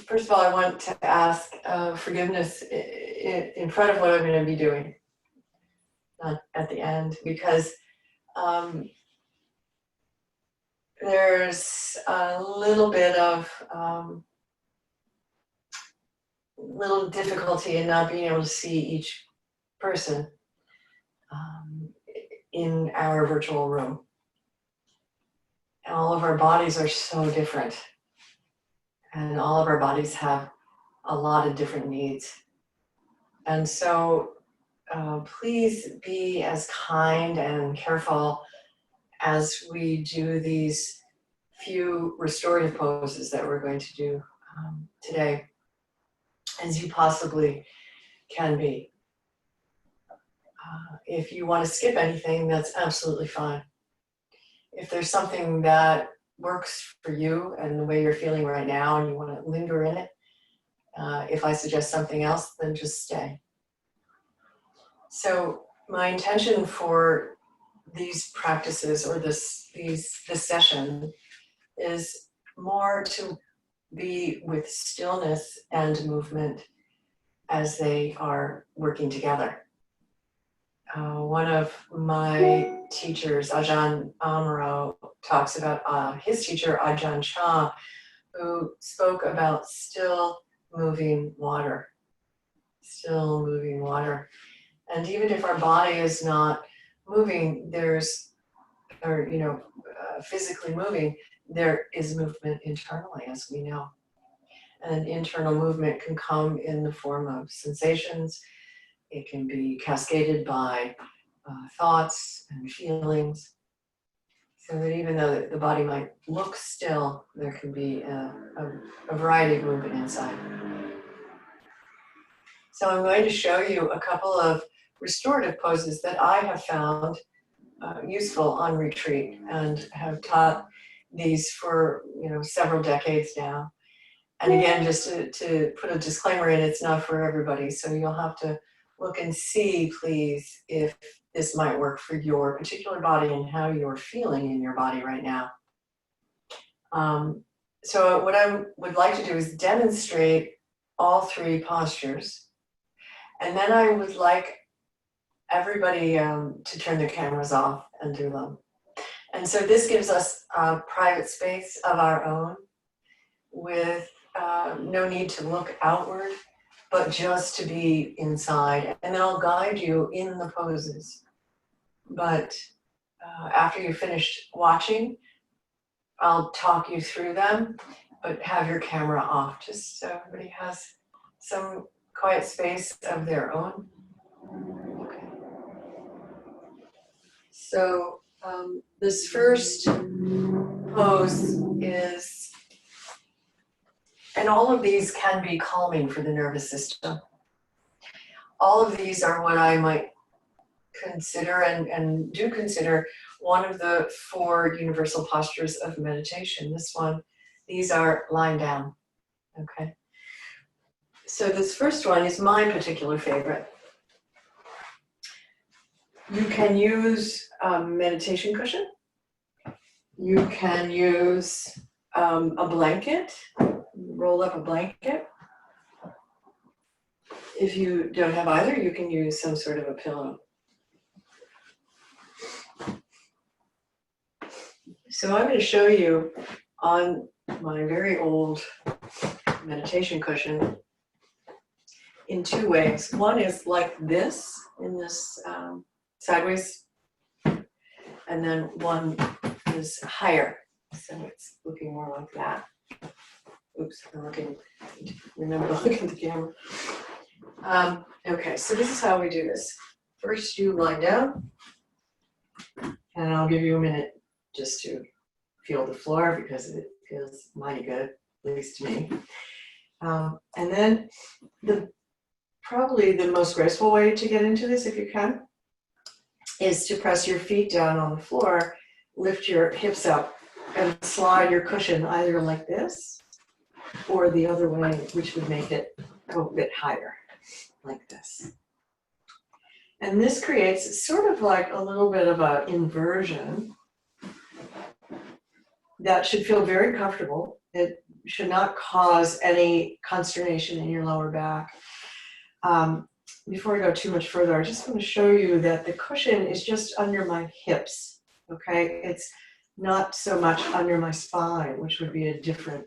First of all, I want to ask forgiveness in front of what I'm going to be doing, not at the end, because there's a little bit of little difficulty in not being able to see each person in our virtual room. And all of our bodies are so different. And all of our bodies have a lot of different needs. And so please be as kind and careful as we do these few restorative poses that we're going to do today, as you possibly can be. If you want to skip anything, that's absolutely fine. If there's something that works for you and the way you're feeling right now and you want to linger in it, if I suggest something else, then just stay. So my intention for these practices or this session is more to be with stillness and movement as they are working together. One of my teachers, Ajahn Amaro, talks about his teacher, Ajahn Chah, who spoke about still moving water. Still moving water. And even if our body is not moving, physically moving, there is movement internally, as we know. And internal movement can come in the form of sensations. It can be cascaded by thoughts and feelings. So that even though the body might look still, there can be a variety of movement inside. So I'm going to show you a couple of restorative poses that I have found useful on retreat and have taught these for several decades now. And again, just to put a disclaimer in, it's not for everybody. So you'll have to look and see, please, if this might work for your particular body and how you're feeling in your body right now. So what I would like to do is demonstrate all three postures. And then I would like everybody to turn their cameras off and do them. And so this gives us a private space of our own with no need to look outward, but just to be inside. And then I'll guide you in the poses. But after you've finished watching, I'll talk you through them, but have your camera off just so everybody has some quiet space of their own. Okay. So this first pose is, and all of these can be calming for the nervous system. All of these are what I might consider and do consider one of the 4 universal postures of meditation. These are lying down, okay? So this first one is my particular favorite. You can use a meditation cushion. You can use a blanket, roll up a blanket. If you don't have either, you can use some sort of a pillow. So I'm going to show you on my very old meditation cushion in 2 ways. One is like this, in this sideways, and then one is higher. So it's looking more like that. Oops, remember to look at the camera. Okay, so this is how we do this. First you lie down, and I'll give you a minute just to feel the floor because it feels mighty good, at least to me. And then probably the most graceful way to get into this, if you can, is to press your feet down on the floor, lift your hips up, and slide your cushion either like this or the other way, which would make it go a bit higher, like this. And this creates sort of like a little bit of an inversion that should feel very comfortable It should not cause any consternation in your lower back. Before we go too much further, I just want to show you that the cushion is just under my hips, okay? It's not so much under my spine, which would be a different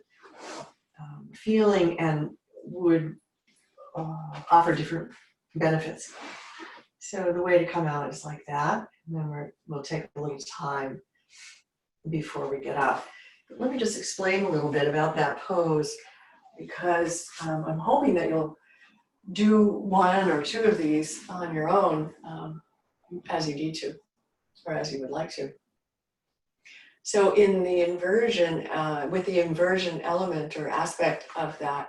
feeling and would offer different benefits. So the way to come out is like that, and then we'll take a little time before we get up. But let me just explain a little bit about that pose, because I'm hoping that you'll do one or two of these on your own as you need to, or as you would like to. So in the inversion, with the inversion element or aspect of that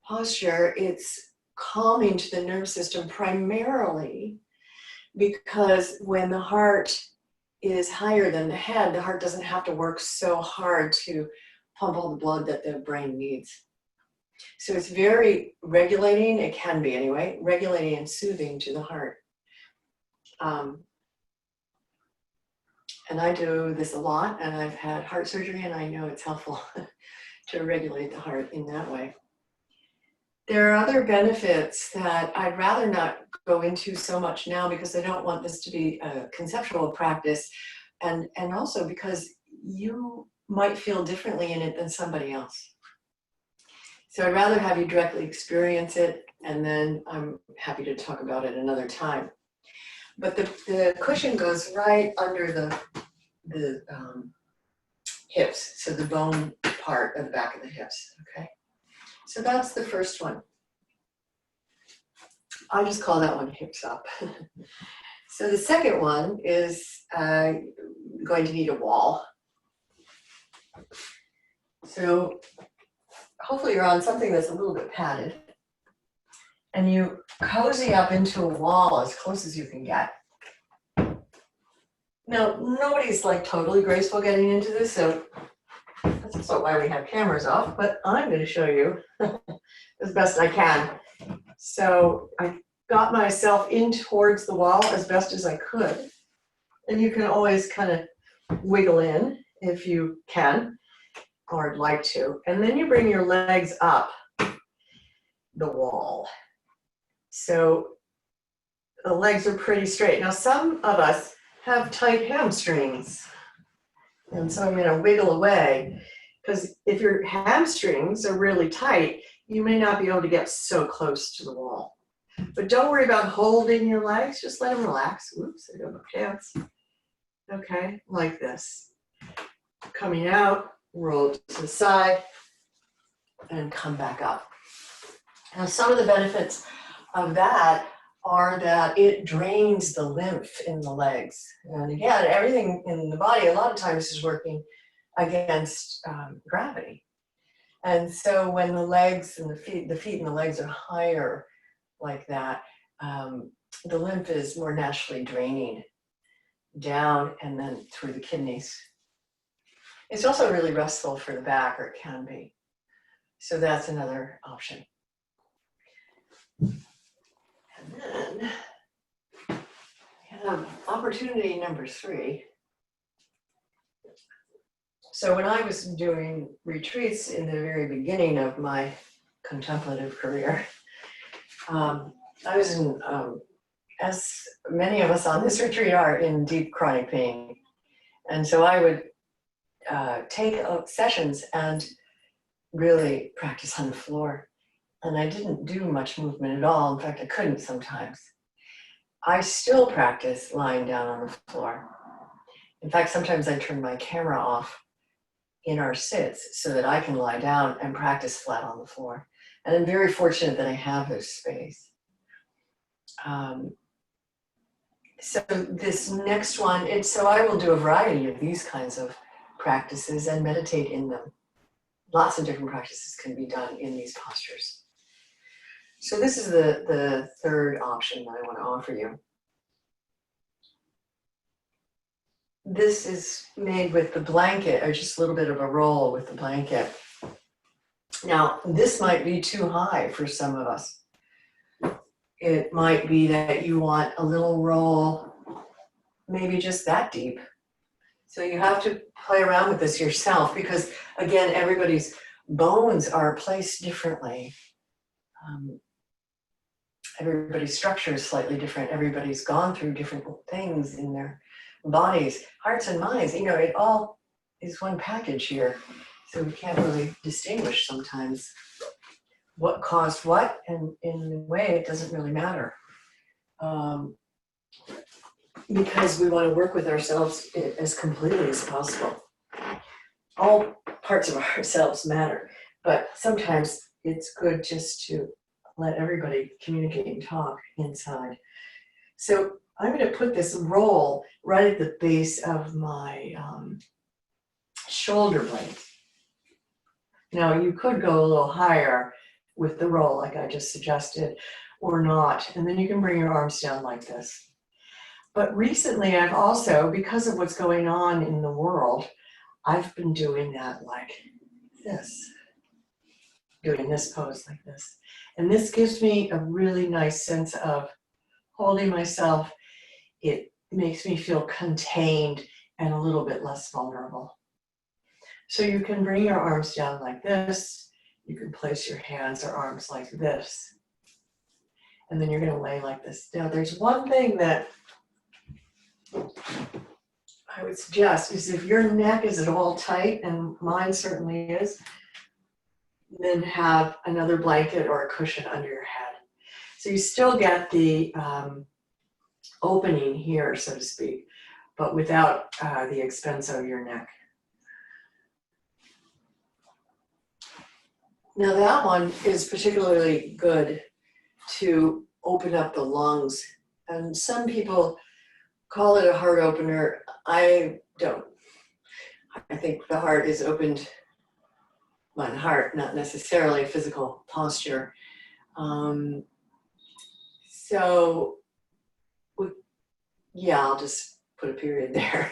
posture, it's calming to the nervous system primarily because when the heart is higher than the head, the heart doesn't have to work so hard to pump all the blood that the brain needs. So it's very regulating, it can be anyway, regulating and soothing to the heart. And I do this a lot, and I've had heart surgery, and I know it's helpful to regulate the heart in that way. There are other benefits that I'd rather not go into so much now because I don't want this to be a conceptual practice, and also because you might feel differently in it than somebody else. So I'd rather have you directly experience it, and then I'm happy to talk about it another time. But the cushion goes right under the hips, so the bone part of the back of the hips, okay? So that's the first one. I just call that one hips up. So the second one is going to need a wall. So hopefully you're on something that's a little bit padded, and you cozy up into a wall as close as you can get. Now, nobody's like totally graceful getting into this, so that's also why we have cameras off, but I'm going to show you as best I can. So I got myself in towards the wall as best as I could, and you can always kind of wiggle in if you can, or would like to, and then you bring your legs up the wall. So the legs are pretty straight. Now, some of us have tight hamstrings, and so I'm going to wiggle away, because if your hamstrings are really tight, you may not be able to get so close to the wall. But don't worry about holding your legs, just let them relax. Oops, I don't have pants. Okay, like this. Coming out, roll to the side, and come back up. Now, some of the benefits of that are that it drains the lymph in the legs. And again, everything in the body a lot of times is working against gravity. And so when the legs and the feet and the legs are higher like that, the lymph is more naturally draining down and then through the kidneys. It's also really restful for the back, or it can be. So that's another option. And then we have opportunity number 3. So when I was doing retreats in the very beginning of my contemplative career, I was in, as many of us on this retreat are, in deep chronic pain. And so I would take sessions and really practice on the floor. And I didn't do much movement at all. In fact, I couldn't sometimes. I still practice lying down on the floor. In fact, sometimes I turn my camera off in our sits so that I can lie down and practice flat on the floor. And I'm very fortunate that I have this space. So this next one, so I will do a variety of these kinds of practices and meditate in them. Lots of different practices can be done in these postures. So this is the third option that I want to offer you. This is made with the blanket, or just a little bit of a roll with the blanket. Now, this might be too high for some of us. It might be that you want a little roll, maybe just that deep. So you have to play around with this yourself because, again, everybody's bones are placed differently. Everybody's structure is slightly different. Everybody's gone through different things in their bodies, hearts and minds. You know, it all is one package here. So we can't really distinguish sometimes what caused what, and in a way, it doesn't really matter. Because we want to work with ourselves as completely as possible. All parts of ourselves matter, but sometimes it's good just to let everybody communicate and talk inside. So I'm going to put this roll right at the base of my shoulder blades. Now you could go a little higher with the roll like I just suggested, or not, and then you can bring your arms down like this. But recently I've also, because of what's going on in the world, I've been doing that like this, doing this pose like this. And this gives me a really nice sense of holding myself. It makes me feel contained and a little bit less vulnerable. So you can bring your arms down like this. You can place your hands or arms like this. And then you're going to lay like this. Now there's one thing that I would suggest is if your neck is at all tight, and mine certainly is, then have another blanket or a cushion under your head. So you still get the opening here, so to speak, but without the expense of your neck. Now that one is particularly good to open up the lungs. And some people call it a heart opener. I don't. I think the heart is opened by the heart, not necessarily physical posture. Yeah, I'll just put a period there.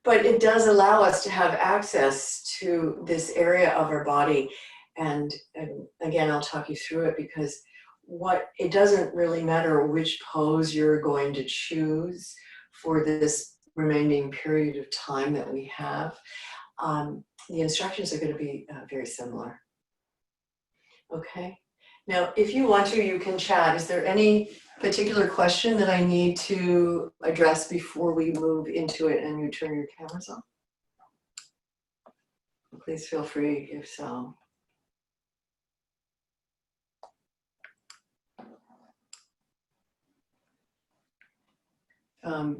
But it does allow us to have access to this area of our body. And again, I'll talk you through it because it doesn't really matter which pose you're going to choose for this remaining period of time that we have. The instructions are going to be very similar. Okay. Now, if you want to, you can chat. Is there any particular question that I need to address before we move into it and you turn your cameras on? Please feel free if so.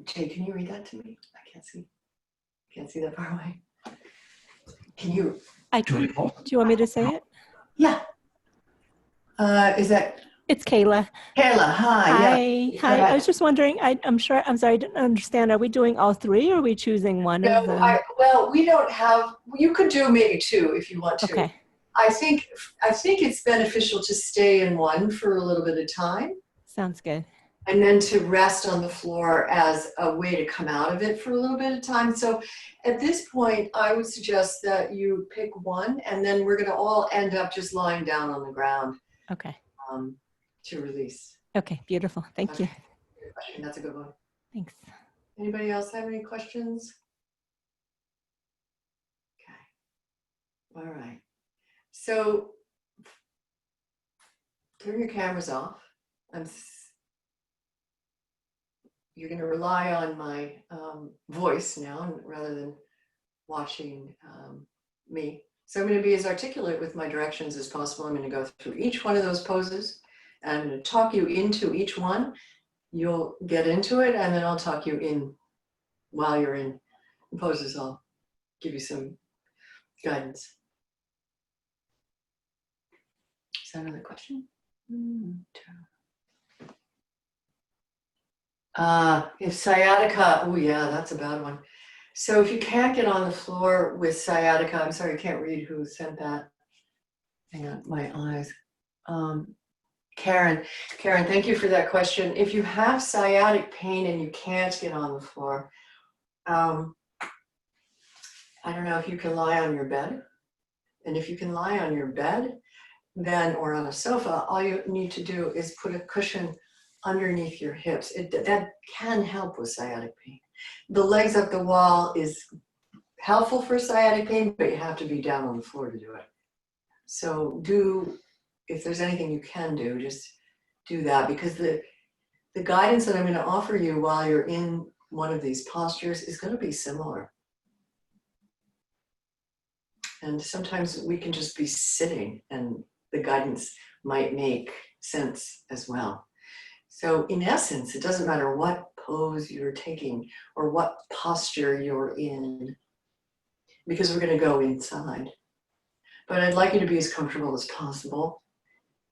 Jay, can you read that to me? I can't see that far away. Can you? I can. Do you want me to say it? Yeah. Is that? It's Kayla. Kayla, hi. Hi. Yeah. Hi. I was just wondering, I'm sorry, I didn't understand. Are we doing all three or are we choosing one of them? Well, we don't have, you could do maybe two if you want to. Okay. I think it's beneficial to stay in one for a little bit of time. Sounds good. And then to rest on the floor as a way to come out of it for a little bit of time. So at this point, I would suggest that you pick one, and then we're going to all end up just lying down on the ground. Okay. To release. Okay, beautiful. Thank you. Good question. That's a good one. Thanks. Anybody else have any questions? Okay. All right. So turn your cameras off. You're going to rely on my voice now rather than watching me. So I'm going to be as articulate with my directions as possible. I'm going to go through each one of those poses and I'm going to talk you into each one. You'll get into it and then I'll talk you in while you're in the poses. I'll give you some guidance. Is that another question? If sciatica, oh yeah, that's a bad one. So if you can't get on the floor with sciatica, I'm sorry, I can't read who sent that. Hang on, my eyes. Karen, thank you for that question. If you have sciatic pain and you can't get on the floor, I don't know if you can lie on your bed. And if you can lie on your bed, then, or on a sofa, all you need to do is put a cushion underneath your hips. That can help with sciatic pain. The legs up the wall is helpful for sciatic pain, but you have to be down on the floor to do it. So if there's anything you can do, just do that, because the guidance that I'm going to offer you while you're in one of these postures is going to be similar. And sometimes we can just be sitting and the guidance might make sense as well. So in essence, it doesn't matter what pose you're taking or what posture you're in, because we're going to go inside. But I'd like you to be as comfortable as possible.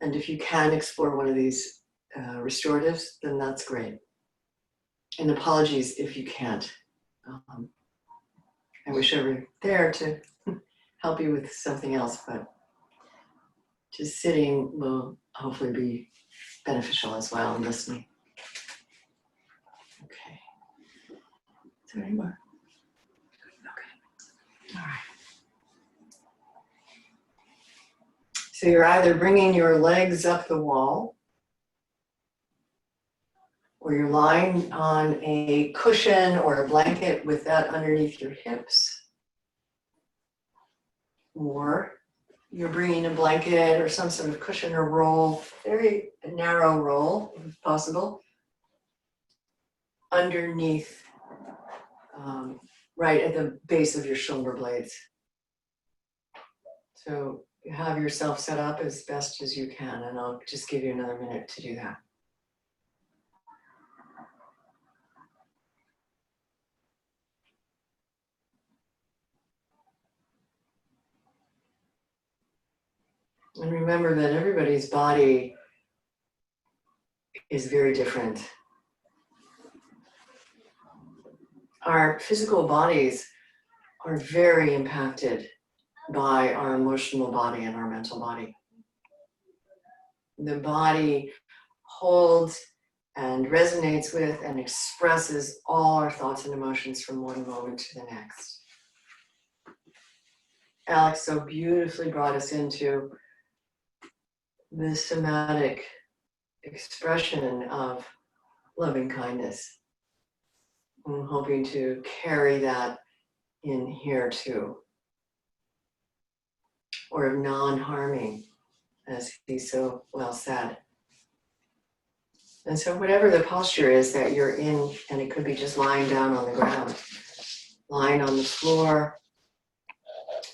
And if you can explore one of these restoratives, then that's great. And apologies if you can't. I wish I were there to help you with something else, but just sitting will hopefully be beneficial as well, and listening. Okay. Is there any more? Okay. All right. So you're either bringing your legs up the wall, or you're lying on a cushion or a blanket with that underneath your hips, or you're bringing a blanket or some sort of cushion or roll, very narrow roll if possible, underneath, right at the base of your shoulder blades. So you have yourself set up as best as you can, and I'll just give you another minute to do that. And remember that everybody's body is very different. Our physical bodies are very impacted by our emotional body and our mental body. The body holds and resonates with and expresses all our thoughts and emotions from one moment to the next. Alex so beautifully brought us into the somatic expression of loving kindness. I'm hoping to carry that in here too. Or of non-harming, as he so well said. And so whatever the posture is that you're in, and it could be just lying down on the ground, lying on the floor,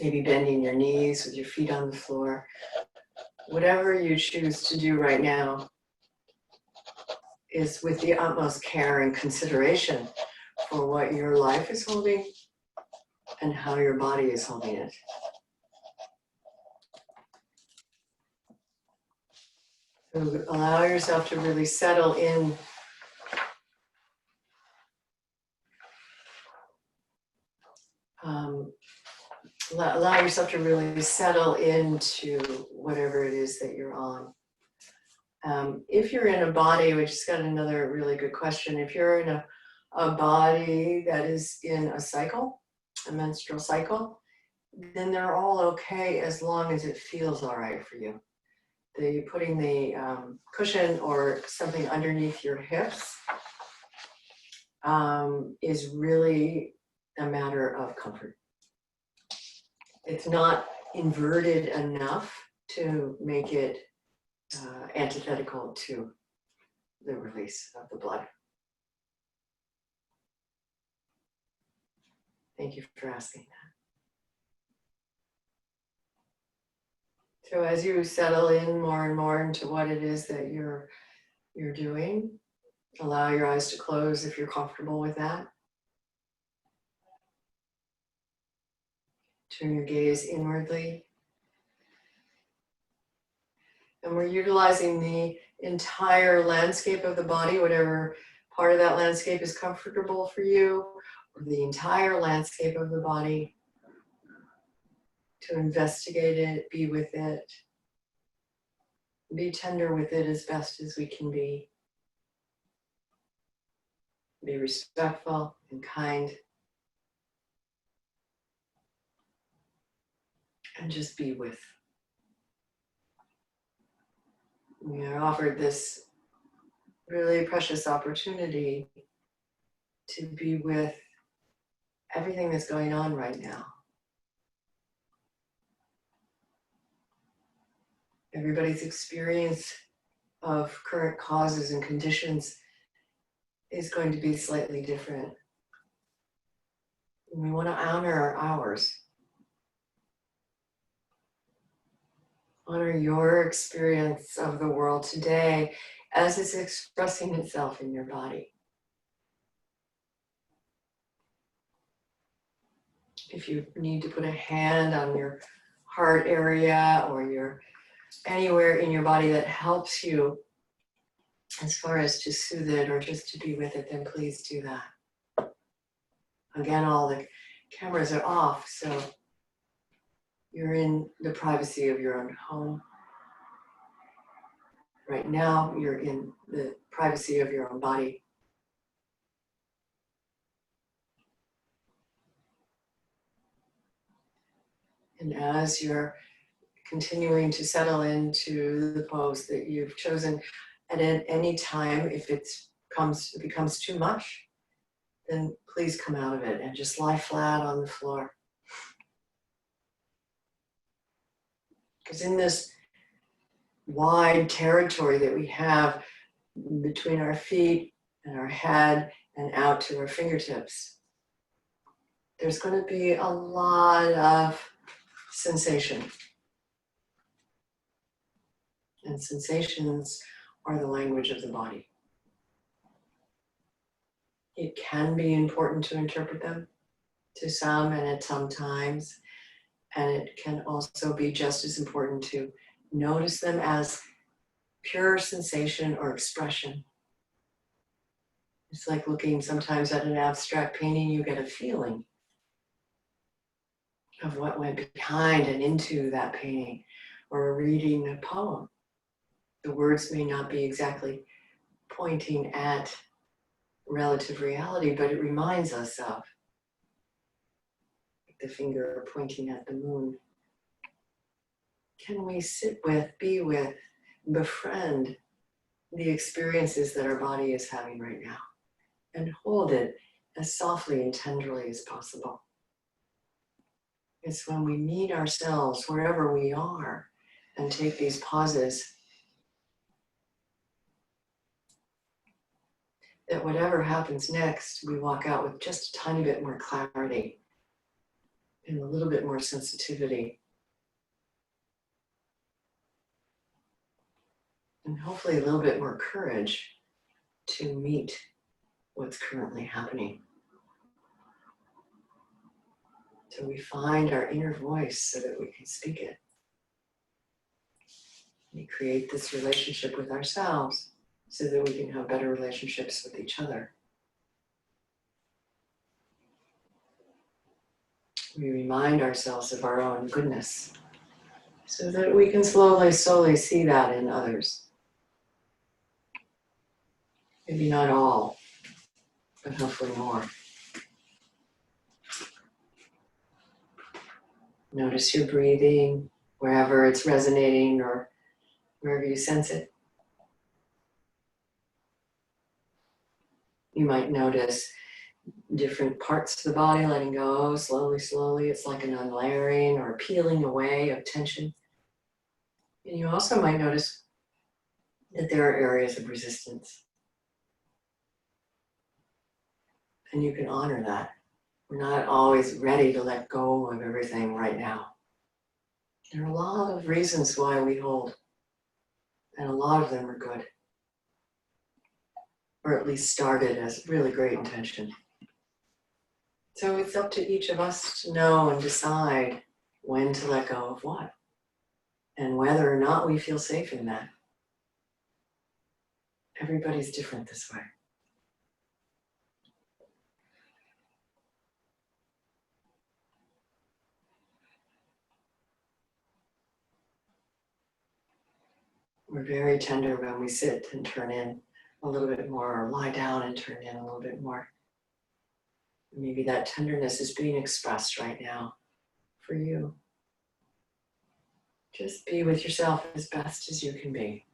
maybe bending your knees with your feet on the floor, whatever you choose to do right now is with the utmost care and consideration for what your life is holding and how your body is holding it. So allow yourself to really settle in allow yourself to really settle into whatever it is that you're on. If you're in a body, we just got another really good question. If you're in a body that is in a cycle, a menstrual cycle, then they're all okay as long as it feels all right for you. Putting the cushion or something underneath your hips is really a matter of comfort. It's not inverted enough to make it antithetical to the release of the blood. Thank you for asking that. So as you settle in more and more into what it is that you're doing, allow your eyes to close if you're comfortable with that. Turn your gaze inwardly. And we're utilizing the entire landscape of the body, whatever part of that landscape is comfortable for you, or the entire landscape of the body, to investigate it, be with it, be tender with it as best as we can be. Be respectful and kind. And just be with. We are offered this really precious opportunity to be with everything that's going on right now. Everybody's experience of current causes and conditions is going to be slightly different. We want to honor ours. Honor your experience of the world today as it's expressing itself in your body. If you need to put a hand on your heart area or your anywhere in your body that helps you as far as to soothe it or just to be with it, then please do that. Again, all the cameras are off, so you're in the privacy of your own home. Right now, you're in the privacy of your own body. And as you're continuing to settle into the pose that you've chosen, and at any time, if it becomes too much, then please come out of it and just lie flat on the floor. Because in this wide territory that we have between our feet and our head and out to our fingertips, there's going to be a lot of sensation. And sensations are the language of the body. It can be important to interpret them to some and at some times. And it can also be just as important to notice them as pure sensation or expression. It's like looking sometimes at an abstract painting, you get a feeling of what went behind and into that painting, or reading a poem. The words may not be exactly pointing at relative reality, but it reminds us of the finger pointing at the moon. Can we sit with, be with, befriend the experiences that our body is having right now and hold it as softly and tenderly as possible? It's when we meet ourselves wherever we are and take these pauses that whatever happens next, we walk out with just a tiny bit more clarity and a little bit more sensitivity. And hopefully a little bit more courage to meet what's currently happening. So we find our inner voice so that we can speak it. We create this relationship with ourselves so that we can have better relationships with each other. We remind ourselves of our own goodness so that we can slowly see that in others. Maybe not all, but hopefully more. Notice your breathing wherever it's resonating or wherever you sense it. You might notice different parts of the body letting go slowly. It's like an unlayering or peeling away of tension. And you also might notice that there are areas of resistance. And you can honor that. We're not always ready to let go of everything right now. There are a lot of reasons why we hold, and a lot of them are good. Or at least started as really great intention. So it's up to each of us to know and decide when to let go of what, and whether or not we feel safe in that. Everybody's different this way. We're very tender when we sit and turn in a little bit more, or lie down and turn in a little bit more. Maybe that tenderness is being expressed right now for you. Just be with yourself as best as you can be.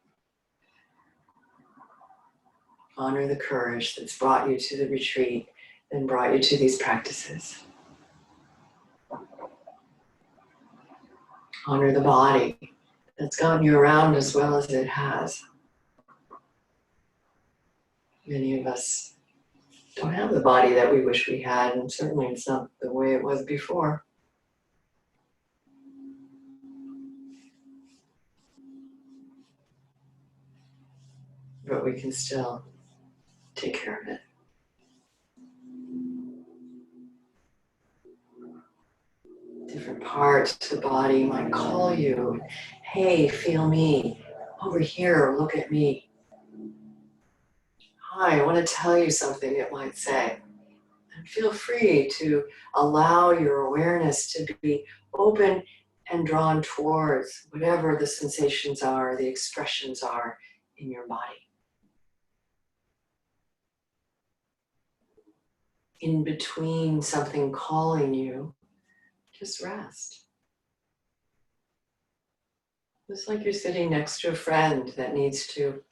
Honor the courage that's brought you to the retreat and brought you to these practices. Honor the body that's gotten you around as well as it has. Many of us don't have the body that we wish we had, and certainly it's not the way it was before. But we can still take care of it. Different parts of the body might call you, hey, feel me, over here, look at me. Hi, I want to tell you something, it might say. And feel free to allow your awareness to be open and drawn towards whatever the sensations are, the expressions are in your body. In between something calling you, just rest. It's like you're sitting next to a friend that needs to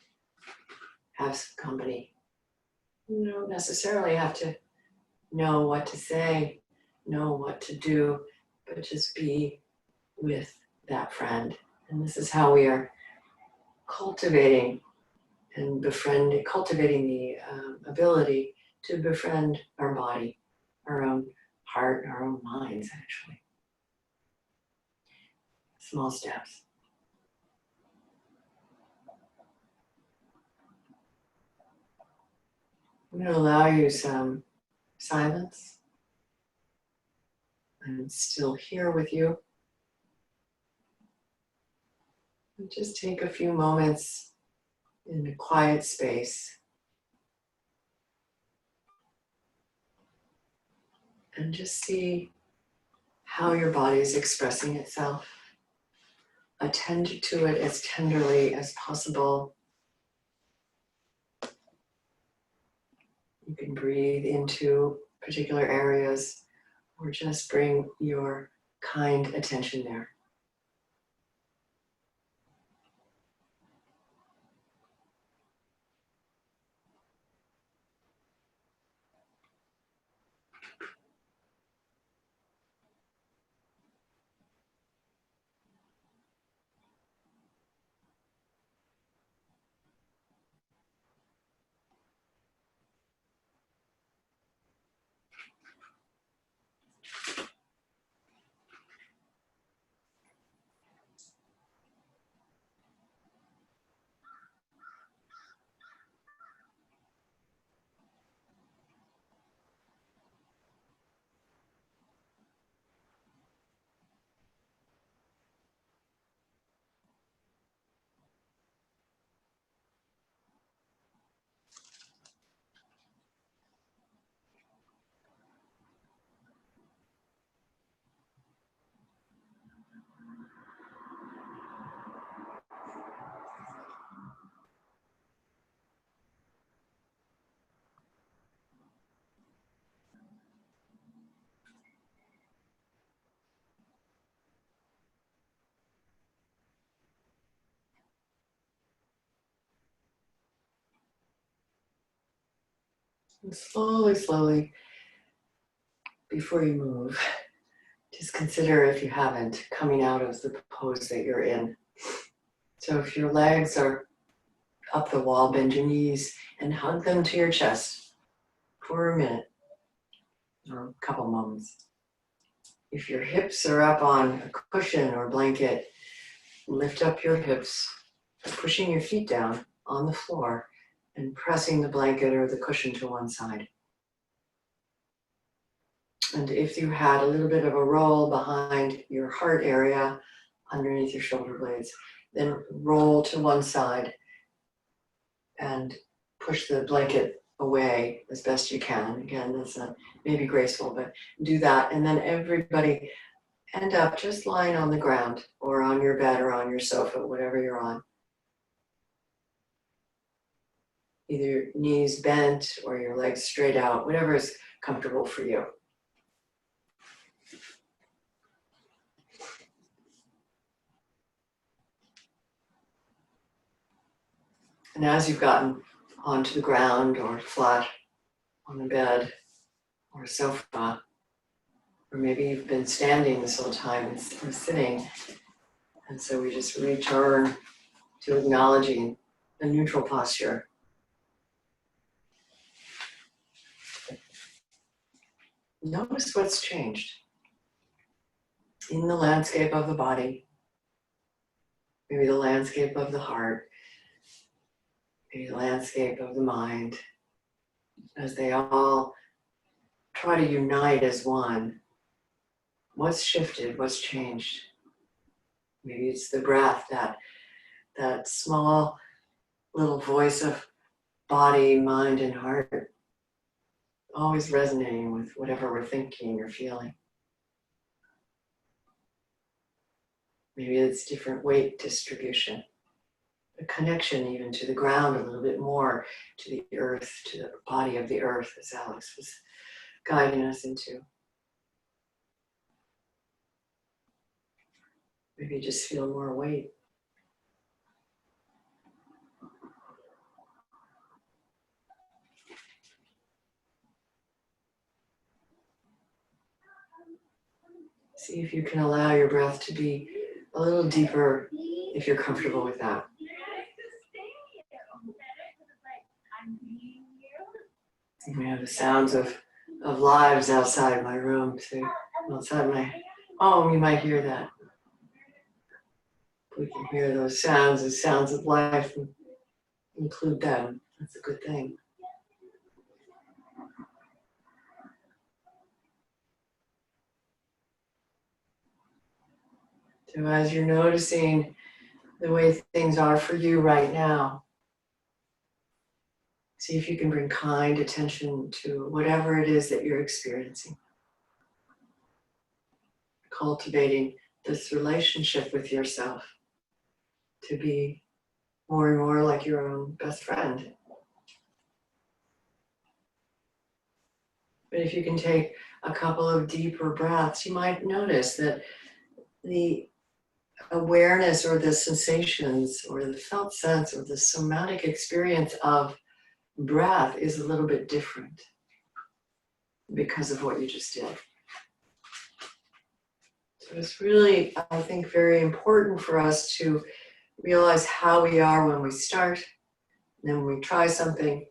have some company. You don't necessarily have to know what to say, know what to do, but just be with that friend. And this is how we are cultivating cultivating the ability to befriend our body, our own heart, our own minds, actually. Small steps. I'm going to allow you some silence. I'm still here with you. And just take a few moments in a quiet space and just see how your body is expressing itself. Attend to it as tenderly as possible. You can breathe into particular areas or just bring your kind attention there. And slowly, slowly, before you move, just consider, if you haven't, coming out of the pose that you're in. So if your legs are up the wall, bend your knees and hug them to your chest for a minute or a couple moments. If your hips are up on a cushion or blanket, lift up your hips, pushing your feet down on the floor and pressing the blanket or the cushion to one side. And if you had a little bit of a roll behind your heart area, underneath your shoulder blades, then roll to one side and push the blanket away as best you can. Again, that's maybe graceful, but do that. And then everybody end up just lying on the ground or on your bed or on your sofa, whatever you're on. Either your knees bent or your legs straight out, whatever is comfortable for you. And as you've gotten onto the ground or flat on the bed, or a sofa, or maybe you've been standing this whole time or sitting. And so we just return to acknowledging a neutral posture. Notice what's changed in the landscape of the body, maybe the landscape of the heart, maybe the landscape of the mind, as they all try to unite as one. What's shifted? What's changed? Maybe it's the breath, that small little voice of body, mind, and heart, always resonating with whatever we're thinking or feeling. Maybe it's different weight distribution, a connection even to the ground a little bit more, to the earth, to the body of the earth, as Alex was guiding us into. Maybe just feel more weight. See if you can allow your breath to be a little deeper if you're comfortable with that. You may have the sounds of lives outside my room, so outside my home, you might hear that. We can hear those sounds as sounds of life and include them. That's a good thing. So as you're noticing the way things are for you right now, see if you can bring kind attention to whatever it is that you're experiencing. Cultivating this relationship with yourself to be more and more like your own best friend. But if you can take a couple of deeper breaths, you might notice that the awareness or the sensations or the felt sense or the somatic experience of breath is a little bit different because of what you just did. So it's really, I think, very important for us to realize how we are when we start, and then when we try something,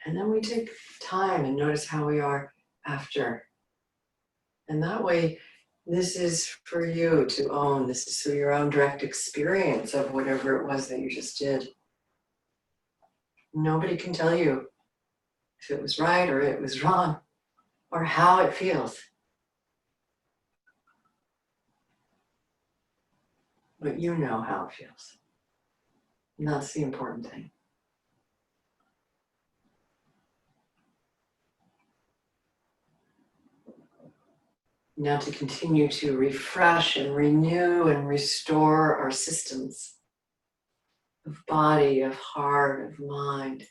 and then we take time and notice how we are after. And that way, this is for you to own. This is for your own direct experience of whatever it was that you just did. Nobody can tell you if it was right or it was wrong or how it feels. But you know how it feels. And that's the important thing. Now to continue to refresh and renew and restore our systems of body, of heart, of mind.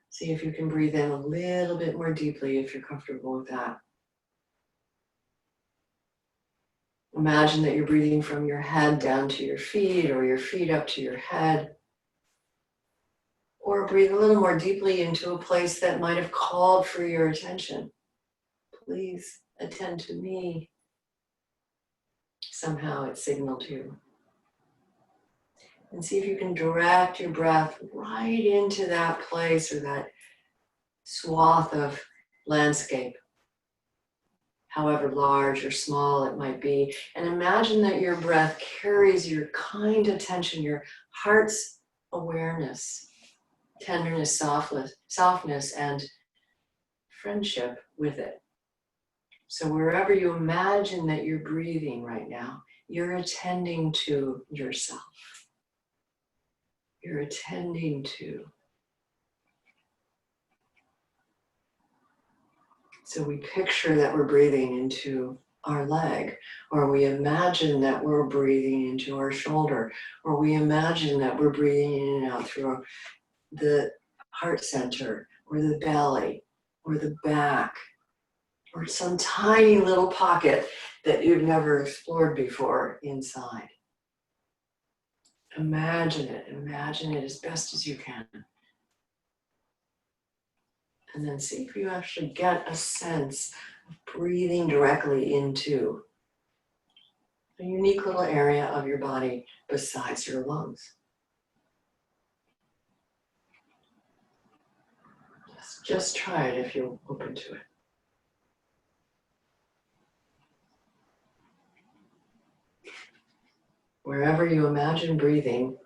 See if you can breathe in a little bit more deeply if you're comfortable with that. Imagine that you're breathing from your head down to your feet or your feet up to your head. Or breathe a little more deeply into a place that might have called for your attention. Please attend to me. Somehow it signaled you. And see if you can direct your breath right into that place or that swath of landscape, however large or small it might be. And imagine that your breath carries your kind attention, your heart's awareness, tenderness, softness, and friendship with it. So wherever you imagine that you're breathing right now, you're attending to yourself. You're attending to. So we picture that we're breathing into our leg, or we imagine that we're breathing into our shoulder, or we imagine that we're breathing in and out through the heart center, or the belly, or the back, or some tiny little pocket that you've never explored before inside. Imagine it as best as you can. And then see if you actually get a sense breathing directly into a unique little area of your body besides your lungs. Just try it if you're open to it. Wherever you imagine breathing,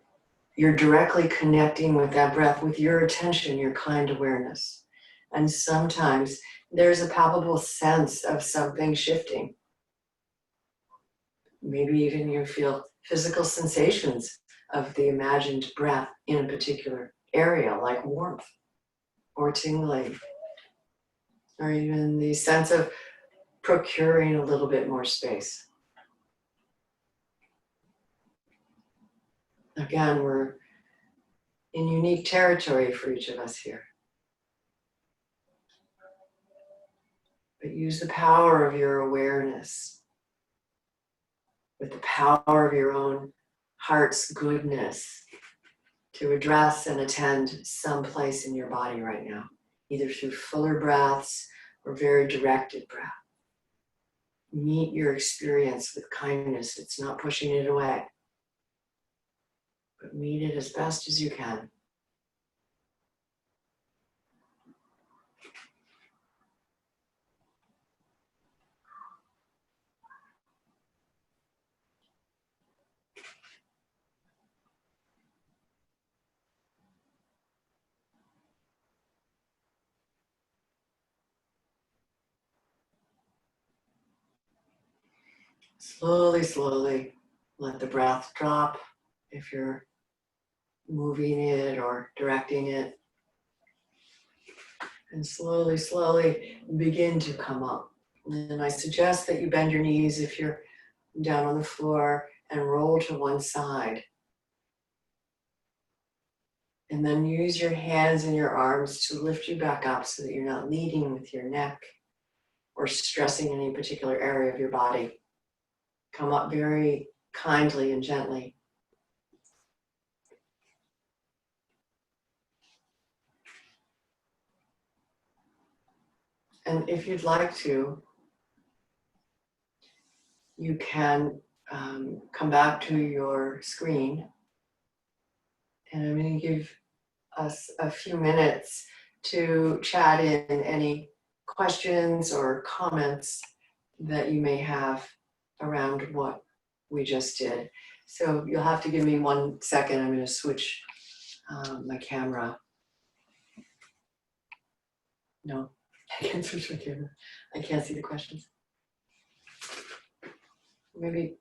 you're directly connecting with that breath, with your attention, your kind awareness. And sometimes there's a palpable sense of something shifting. Maybe even you feel physical sensations of the imagined breath in a particular area, like warmth or tingling, or even the sense of procuring a little bit more space. Again, we're in unique territory for each of us here. But use the power of your awareness, with the power of your own heart's goodness, to address and attend some place in your body right now, either through fuller breaths or very directed breath. Meet your experience with kindness. It's not pushing it away, but meet it as best as you can. Slowly, slowly, let the breath drop if you're moving it or directing it. And slowly, slowly begin to come up. And I suggest that you bend your knees if you're down on the floor and roll to one side. And then use your hands and your arms to lift you back up so that you're not leading with your neck or stressing any particular area of your body. Come up very kindly and gently. And if you'd like to, you can come back to your screen. And I'm going to give us a few minutes to chat in any questions or comments that you may have around what we just did. So you'll have to give me 1 second. I'm going to switch my camera. No, I can't switch my camera. I can't see the questions. Maybe